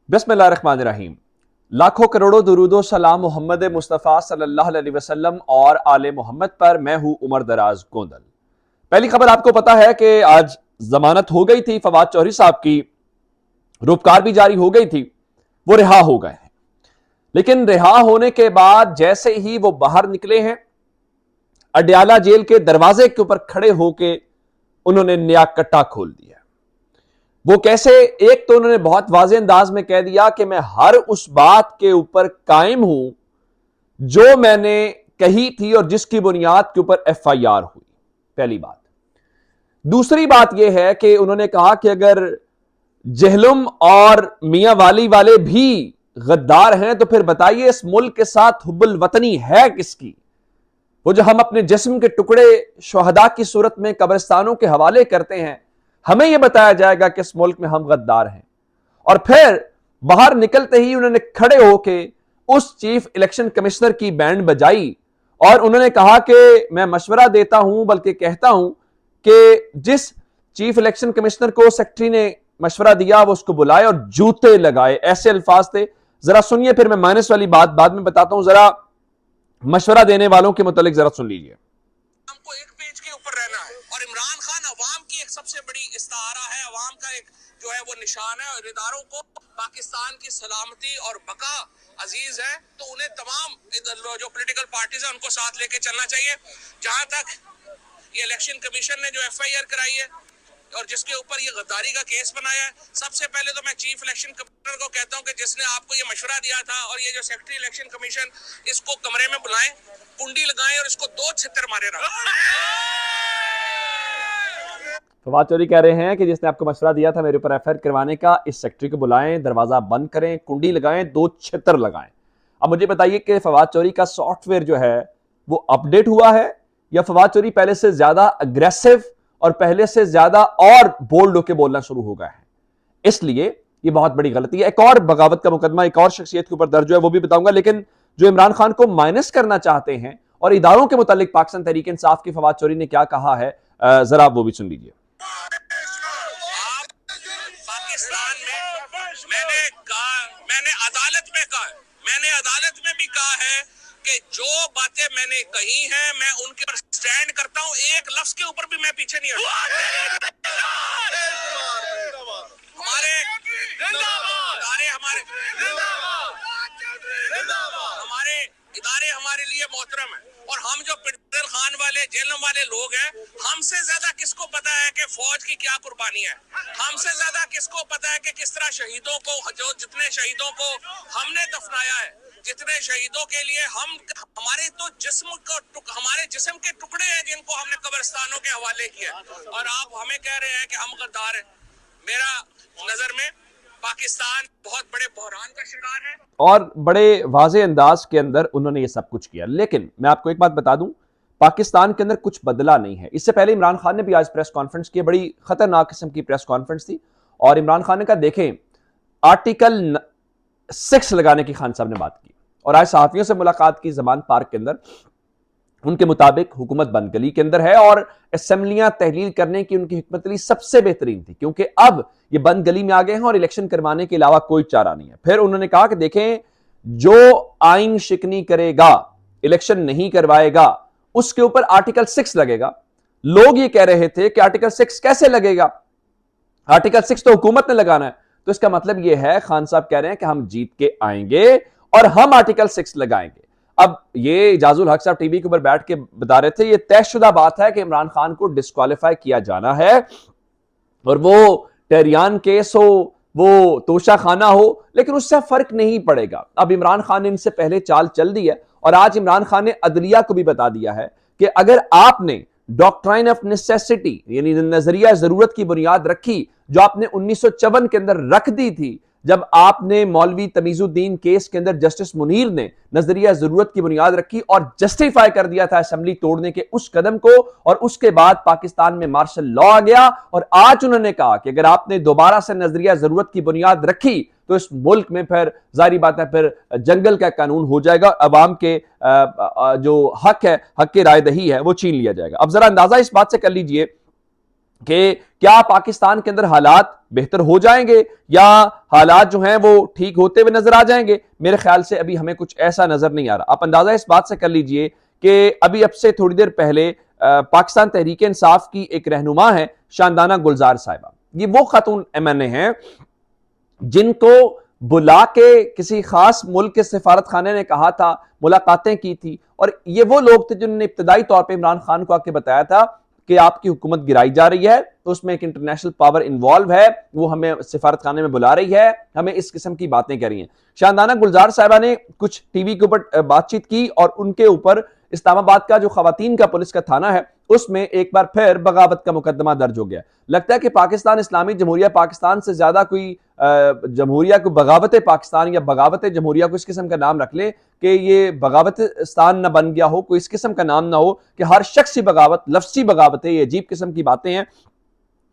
बिस्मिल्लाहिर्रहमानिर्रहीम। लाखों करोड़ों दुरूदो सलाम मोहम्मद मुस्तफ़ा सल्लल्लाहु अलैहि वसल्लम और आले मोहम्मद पर। मैं हूं उमर दराज गोंदल। पहली खबर आपको पता है कि आज जमानत हो गई थी फवाद चौधरी साहब की, रूपकार भी जारी हो गई थी, वो रिहा हो गए हैं। लेकिन रिहा होने के बाद जैसे ही वो बाहर निकले हैं, अडयाला जेल के दरवाजे के ऊपर खड़े होकर उन्होंने नया कट्टा खोल दिया। वो कैसे? एक तो उन्होंने बहुत वाज़ेह अंदाज में कह दिया कि मैं हर उस बात के ऊपर कायम हूं जो मैंने कही थी और जिसकी बुनियाद के ऊपर FIR हुई। पहली बात। दूसरी बात यह है कि उन्होंने कहा कि अगर जहलुम और मियां वाली वाले भी गद्दार हैं तो फिर बताइए इस मुल्क के साथ हुब्बुल वतनी है किसकी? वो जो हम अपने जिस्म के टुकड़े शुहदा की सूरत में कब्रिस्तानों के हवाले करते हैं, हमें यह बताया जाएगा कि इस मुल्क में हम गद्दार हैं। और फिर बाहर निकलते ही उन्होंने खड़े होके उस चीफ इलेक्शन कमिश्नर की बैंड बजाई और उन्होंने कहा कि मैं मशवरा देता हूं, बल्कि कहता हूं कि जिस चीफ इलेक्शन कमिश्नर को सेक्रेटरी ने मशवरा दिया वो उसको बुलाए और जूते लगाए। ऐसे अल्फाज थे। जरा सुनिए, फिर मैं माइनस वाली बात बाद में बताता हूं। जरा मशवरा देने वालों के मुतालिक जरा सुन लीजिए। हमको एक पेज के ऊपर रहना है और इमरान खान अवाम की एक सबसे बड़ी इस्तारा है, अवाम का एक जो है वो निशान है और इदारों को पाकिस्तान की सलामती और बका अजीज है, तो उन्हें तमाम जो पॉलिटिकल पार्टीज है उनको साथ लेके चलना चाहिए। जहां तक ये इलेक्शन कमीशन ने जो FIR कराई है और जिसके ऊपर ये गद्दारी का केस बनाया है, सबसे पहले तो मैं चीफ इलेक्शन कमिश्नर को कहता हूं कि जिसने आपको ये मशवरा दिया था और ये जो सेक्रेटरी इलेक्शन कमीशन, इसको कमरे में बुलाएं, कुंडी लगाएं और इसको 2 छितर मारे रहा। फवाद चौधरी कह रहे हैं कि जिसने आपको मशवरा दिया था मेरे ऊपर FIR करवाने का, इस सेक्रेटरी को बुलाएं, दरवाजा बंद करें, कुंडी लगाएं, 2 छितर लगाएं। अब मुझे बताइए कि फवाद चौधरी का सॉफ्टवेयर जो है वो अपडेट हुआ है या फवाद चौधरी पहले से ज्यादा अग्रेसिव और पहले से ज्यादा और बोल्ड होकर बोलना शुरू हो गया है? इसलिए ये बहुत बड़ी गलती है। एक और बगावत का मुकदमा एक और शख्सियत के ऊपर दर्ज है, वो भी बताऊंगा। लेकिन जो इमरान खान को माइनस करना चाहते हैं और इदारों के मुतालिक पाकिस्तान तहरीक इंसाफ की फवाद चौधरी ने क्या कहा है, जरा वो भी सुन लीजिए। पाकिस्तान में मैंने अदालत में भी कहा है कि जो बातें मैंने कही हैं मैं उनके पर स्टैंड करता हूं, एक लफ्ज के ऊपर भी मैं पीछे नहीं हटता। हमारे इदारे हमारे लिए मोहतरम है और हम जो पिटल खान वाले जेलों वाले लोग हैं, हमसे ज्यादा किसको पता है कि फौज की क्या कुर्बानी है? हमसे ज्यादा किसको पता है कि किस तरह शहीदों को, जो जितने शहीदों को हमने दफनाया है, जितने शहीदों के लिए हमारे तो हमारे जिस्म के टुकड़े हैं जिनको हमने कब्रिस्तानों के हवाले किया, और आप हमें कह रहे हैं कि हम गद्दार हैं। मेरा नजर में पाकिस्तान बहुत बड़े बहरान का शिकार है और बड़े वाज़े अंदाज के अंदर उन्होंने ये सब कुछ किया। लेकिन मैं आपको एक बात बता दूं, पाकिस्तान के अंदर कुछ बदला नहीं है। इससे पहले इमरान खान ने भी आज प्रेस कॉन्फ्रेंस की, बड़ी खतरनाक किस्म की प्रेस कॉन्फ्रेंस थी और इमरान खान ने कहा देखें आर्टिकल 6 लगाने की खान साहब ने बात की और आज सहाफियों से मुलाकात की जमान पार्क के अंदर। उनके मुताबिक हुकूमत बंद गली के अंदर है और असेंबलियां तहलील करने की उनकी हिकमत अली सबसे बेहतरीन थी, क्योंकि अब ये बंद गली में आ गए हैं और इलेक्शन करवाने के अलावा कोई चारा नहीं है। फिर उन्होंने कहा कि देखें जो आइन शिकनी करेगा, इलेक्शन नहीं करवाएगा, उसके ऊपर आर्टिकल 6 लगेगा। लोग ये कह रहे थे कि आर्टिकल 6 कैसे लगेगा, आर्टिकल 6 तो हुकूमत ने लगाना है। तो इसका मतलब यह है, खान साहब कह रहे हैं कि हम जीत के आएंगे और हम आर्टिकल 6 लगाएंगे। अब ये इजाजुल हक साहब टीवी के ऊपर बैठ के बता रहे थे, ये तयशुदा बात है कि इमरान खान को डिस्क्वालीफाई किया जाना है और वो टेरियान केस हो, वो तोशा खाना हो, लेकिन उससे फर्क नहीं पड़ेगा। अब इमरान खान ने इनसे पहले चाल चल दी है और आज इमरान खान ने अदलिया को भी बता दिया है कि अगर आपने डॉक्ट्राइन ऑफ नेसेसिटी यानी नजरिया जरूरत की बुनियाद रखी, जो आपने 1954 के अंदर रख दी थी जब आपने मौलवी तमीजुद्दीन केस के अंदर जस्टिस मुनीर ने नजरिया जरूरत की बुनियाद रखी और जस्टिफाई कर दिया था असेंबली तोड़ने के उस कदम को, और उसके बाद पाकिस्तान में मार्शल लॉ आ गया और आज उन्होंने कहा कि अगर आपने दोबारा से नजरिया जरूरत की बुनियाद रखी तो इस मुल्क में फिर जारी बात है फिर जंगल का कानून हो जाएगा, अवाम के जो हक है, हक की राय दही है, वो छीन लिया जाएगा। अब जरा अंदाजा इस बात से कर लीजिए कि क्या पाकिस्तान के अंदर हालात बेहतर हो जाएंगे या हालात जो हैं वो ठीक होते हुए नजर आ जाएंगे। मेरे ख्याल से अभी हमें कुछ ऐसा नजर नहीं आ रहा। आप अंदाजा इस बात से कर लीजिए कि अभी अब से थोड़ी देर पहले पाकिस्तान तहरीक इंसाफ की एक रहनुमा है शानदाना गुलजार साहिबा, ये वो खातून MNA हैं जिनको बुला के किसी खास मुल्क के सिफारत खाने ने कहा था, मुलाकातें की थी, और ये वो लोग थे जिन्होंने इब्तदाई तौर पे इमरान खान को आके बताया था कि आपकी हुकूमत गिराई जा रही है, तो उसमें एक इंटरनेशनल पावर इन्वॉल्व है, वो हमें सिफारत खाने में बुला रही है, हमें इस किस्म की बातें कर रही हैं। शानदाना गुलजार साहिबा ने कुछ टीवी के ऊपर बातचीत की और उनके ऊपर इस्लामाबाद का जो खवातीन का पुलिस का थाना है उसमें एक बार फिर बगावत का मुकदमा दर्ज हो गया। लगता है कि पाकिस्तान इस्लामी जमहूरिया पाकिस्तान से ज्यादा कोई जमहूरिया को बगावत पाकिस्तान या बगावत जमहूरिया को इस किस्म का नाम रख ले कि ये बगावतिस्तान न बन गया हो, कोई इस किस्म का नाम ना हो कि हर शख्स की बगावत, लफ्सी बगावत है, ये अजीब किस्म की बातें हैं।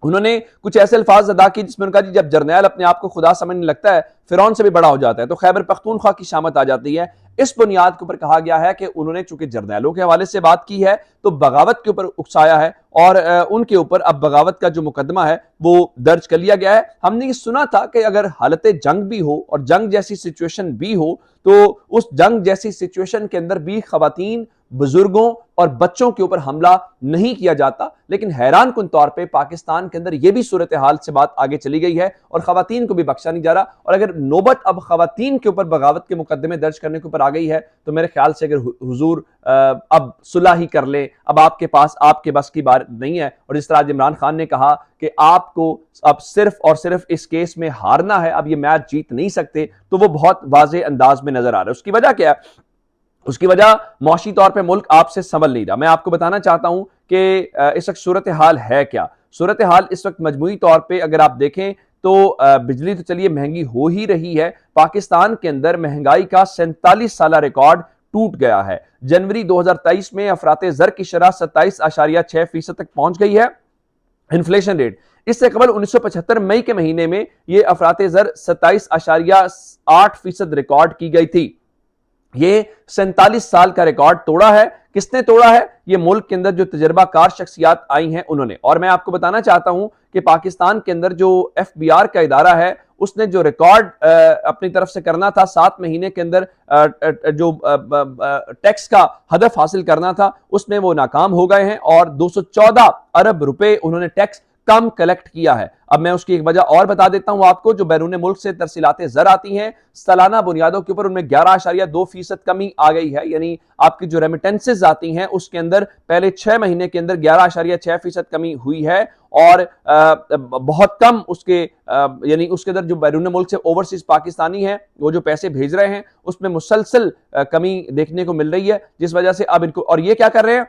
उन्होंने कुछ ऐसे अल्फाज अदा की जिसमें उनका जब जर्नैल अपने आप को खुदा समझने लगता है, फिरौन से भी बड़ा हो जाता है, तो खैबर पख्तूनख्वा की शामत आ जाती है। इस बुनियाद के ऊपर कहा गया है कि उन्होंने चूंकि जर्नैलों के हवाले से बात की है तो बगावत के ऊपर उकसाया है और उनके ऊपर अब बगावत का जो मुकदमा है वो दर्ज कर लिया गया है। हमने ये सुना था कि अगर हालत जंग भी हो और जंग जैसी सिचुएशन भी हो तो उस जंग जैसी सिचुएशन के अंदर भी खवातीन, बुजुर्गों और बच्चों के ऊपर हमला नहीं किया जाता। लेकिन हैरान कुन तौर पे पाकिस्तान के अंदर यह भी सूरत हाल से बात आगे चली गई है और खवातीन को भी बख्शा नहीं जा रहा। और अगर नौबत अब खवातीन के ऊपर बगावत के मुकदमे दर्ज करने के ऊपर आ गई है तो मेरे ख्याल से अगर हुजूर अब सुलह ही कर ले, अब आपके पास आपके बस की बात नहीं है। और जिस तरह इमरान खान ने कहा कि आपको अब सिर्फ और सिर्फ इस केस में हारना है, अब ये मैच जीत नहीं सकते, तो वो बहुत वाज़ेह अंदाज में नजर आ रहा है। उसकी वजह क्या है? उसकी वजह मौशी तौर पे मुल्क आपसे संभल नहीं रहा। मैं आपको बताना चाहता हूं कि इस वक्त सूरत हाल है क्या। सूरत हाल इस वक्त मजमूई तौर पे अगर आप देखें तो बिजली तो चलिए महंगी हो ही रही है, पाकिस्तान के अंदर महंगाई का 47 साल रिकॉर्ड टूट गया है। जनवरी 2023 में अफराते जर की शरह 27.6% तक पहुंच गई है। इन्फ्लेशन रेट इससे कबल 1975 मई के महीने में यह अफराते जर 27.8% रिकॉर्ड की गई थी। ये 47 साल का रिकॉर्ड तोड़ा है। किसने तोड़ा है? ये मुल्क के अंदर जो तजर्बाकार शख्सियात आई हैं उन्होंने। और मैं आपको बताना चाहता हूं कि पाकिस्तान के अंदर जो FBR का इदारा है उसने जो रिकॉर्ड अपनी तरफ से करना था 7 महीने के अंदर जो टैक्स का हदफ हासिल करना था उसमें वो नाकाम हो गए हैं और 214 अरब रुपए उन्होंने टैक्स कम कलेक्ट किया है। अब मैं उसकी एक वजह और बता देता हूं आपको। जो बैरून मुल्क से तरसीलाते जर आती हैं सालाना बुनियादों के ऊपर उनमें 11.2% कमी आ गई है। यानी आपकी जो रेमिटेंसेज आती हैं उसके अंदर पहले 6 महीने के अंदर 11.6% कमी हुई है और बहुत कम उसके यानी उसके अंदर जो बैरून मुल्क से ओवरसीज पाकिस्तानी हैं वो जो पैसे भेज रहे हैं उसमें मुसलसल कमी देखने को मिल रही है, जिस वजह से अब इनको और ये क्या कर रहे हैं,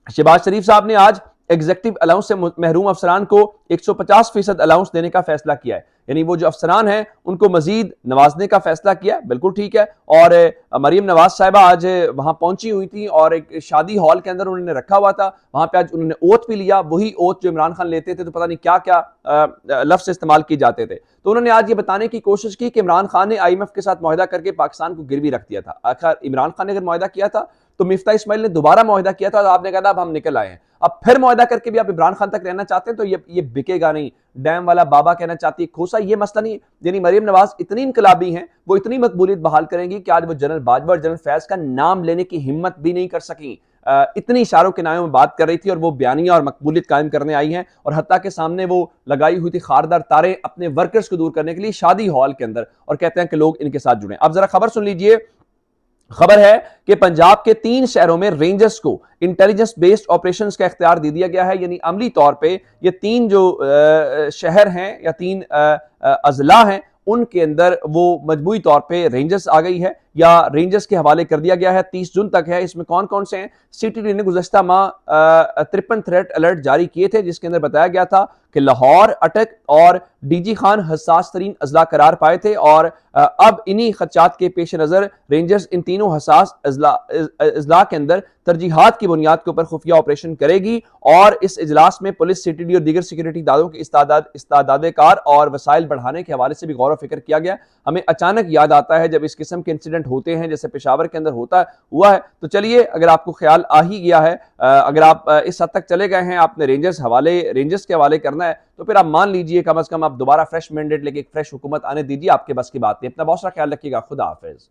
शहबाज शरीफ साहब ने आज एग्जेक्टिव अलाउंस से महरूम अफसरान को 150% अलाउंस देने का फैसला किया है। यानी वो जो अफसरान हैं उनको मजीद नवाजने का फैसला किया है। बिल्कुल ठीक है। और मरीम नवाज साहिबा आज वहां पहुंची हुई थी और एक शादी हॉल के अंदर उन्होंने रखा हुआ था, वहां पे आज उन्होंने ओथ भी लिया, वही ओथ जो इमरान खान लेते थे तो पता नहीं क्या क्या लफ्ज इस्तेमाल किए जाते थे। तो उन्होंने आज ये बताने की कोशिश की कि इमरान खान ने IMF के साथ मुआहदा करके पाकिस्तान को गिरवी रख दिया था। आखिर इमरान खान ने अगर मुआहदा किया था तो मिफ्ता इस्माइल ने दोबारा मुआहदा किया था, तो आपने कहा था अब हम निकल आए हैं। अब फिर मुआहदा करके भी आप इमरान खान तक रहना चाहते हैं तो ये बिकेगा नहीं। डैम वाला बाबा कहना चाहती है खोसा, ये मसला नहीं है। यानी मरीम नवाज इतनी इनकलाबी हैं, वो इतनी मकबूलियत बहाल करेंगी कि आज वो जनरल बाजवा और जनरल फैज का नाम लेने की हिम्मत भी नहीं कर सकी। इतनी इशारों के नामे में बात कर रही थी और वो बयानिया और मकबूलियत कायम करने आई हैं और हत्ता के सामने वो लगाई हुई थी खारदार तारे अपने वर्कर्स को दूर करने के लिए शादी हॉल के अंदर और कहते हैं कि लोग इनके साथ जुड़े। अब जरा खबर सुन लीजिए। खबर है कि पंजाब के 3 शहरों में रेंजर्स को इंटेलिजेंस बेस्ड ऑपरेशंस का इख्तियार दे दिया गया है। यानी अमली तौर पे ये 3 जो शहर हैं या 3 अजला हैं उनके अंदर वो मजबूरी तौर पे रेंजर्स आ गई है या रेंजर्स के हवाले कर दिया गया है। 30 जून तक है। इसमें कौन कौन से हैं? CTD ने गुज़श्ता माह 53 थ्रेट अलर्ट जारी किए थे जिसके अंदर बताया गया था कि लाहौर, अटक और DG खान हसास तरीन अजला करार पाए थे और अब इन्हीं खदशात के पेश नज़र रेंजर्स इन तीनों हसास अजला के अंदर तरजीहात की बुनियाद के ऊपर खुफिया ऑपरेशन करेगी और इस इजलास में पुलिस, CTD और दीगर सिक्योरिटी इदारों की इस्तादाद कार और वसाइल बढ़ाने के हवाले से भी गौर व फिक्र किया गया। हमें अचानक याद आता है जब इस किस्म के इंसिडेंट इंसिडेंट होते हैं जैसे पेशावर के अंदर हुआ है, तो चलिए अगर आपको ख्याल आ ही गया है, अगर आप इस हद तक चले गए हैं, आपने रेंजर्स के हवाले करना है, तो फिर आप मान लीजिए कम से कम आप दोबारा फ्रेश मैंडेट लेके एक फ्रेश हुकूमत आने दीजिए, आपके बस की बात नहीं। अपना बहुत सारा ख्याल रखिएगा। खुदा हाफिज।